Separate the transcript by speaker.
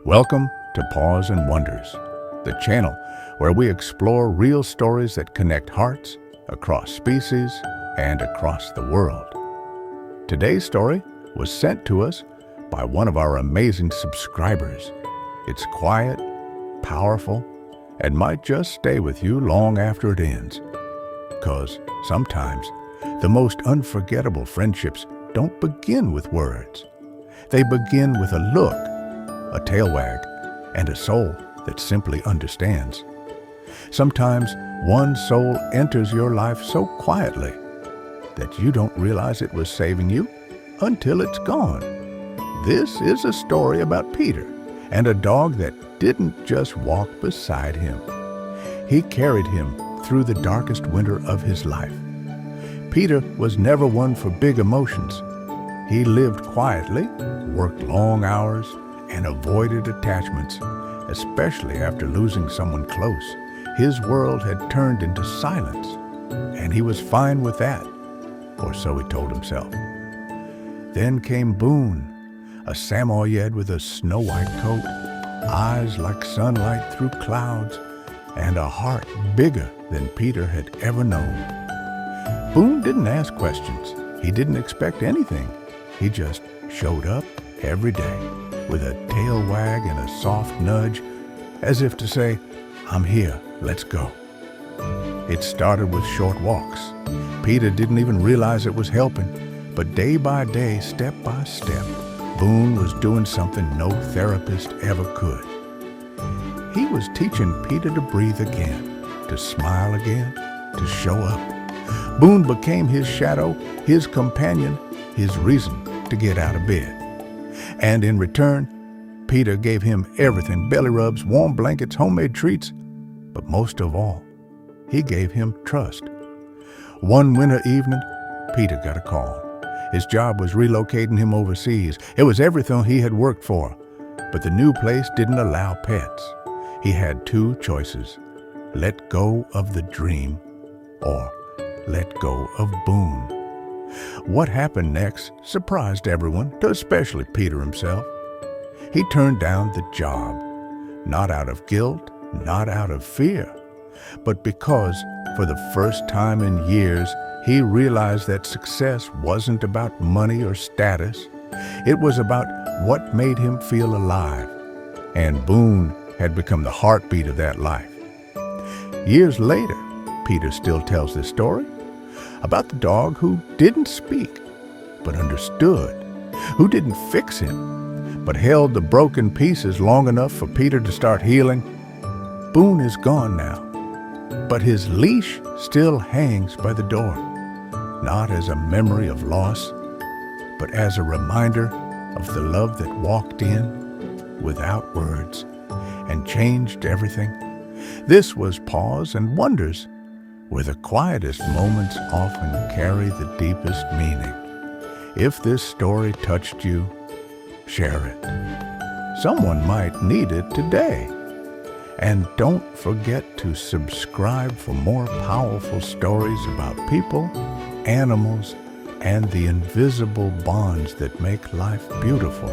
Speaker 1: Welcome to Paws and Wonders, the channel where we explore real stories that connect hearts across species and across the world. Today's story was sent to us by one of our amazing subscribers. It's quiet, powerful, and might just stay with you long after it ends. 'Cause sometimes the most unforgettable friendships don't begin with words. They begin with a look, a tail wag, and a soul that simply understands. Sometimes one soul enters your life so quietly that you don't realize it was saving you until it's gone. This is a story about Peter and a dog that didn't just walk beside him. He carried him through the darkest winter of his life. Peter was never one for big emotions. He lived quietly, worked long hours, and avoided attachments, especially after losing someone close. His world had turned into silence, and he was fine with that, or so he told himself. Then came Boone, a Samoyed with a snow-white coat, eyes like sunlight through clouds, and a heart bigger than Peter had ever known. Boone didn't ask questions. He didn't expect anything. He just showed up every day with a tail wag and a soft nudge, as if to say, "I'm here, let's go." It started with short walks. Peter didn't even realize it was helping, but day by day, step by step, Boone was doing something no therapist ever could. He was teaching Peter to breathe again, to smile again, to show up. Boone became his shadow, his companion, his reason to get out of bed. And in return, Peter gave him everything: belly rubs, warm blankets, homemade treats. But most of all, he gave him trust. One winter evening, Peter got a call. His job was relocating him overseas. It was everything he had worked for. But the new place didn't allow pets. He had two choices: let go of the dream or let go of Boone. What happened next surprised everyone, especially Peter himself. He turned down the job, not out of guilt, not out of fear, but because for the first time in years, he realized that success wasn't about money or status. It was about what made him feel alive, and Boone had become the heartbeat of that life. Years later, Peter still tells this story about the dog who didn't speak, but understood, who didn't fix him, but held the broken pieces long enough for Peter to start healing. Boone is gone now, but his leash still hangs by the door, not as a memory of loss, but as a reminder of the love that walked in without words and changed everything. This was Paws and Wonders, where the quietest moments often carry the deepest meaning. If this story touched you, share it. Someone might need it today. And don't forget to subscribe for more powerful stories about people, animals, and the invisible bonds that make life beautiful.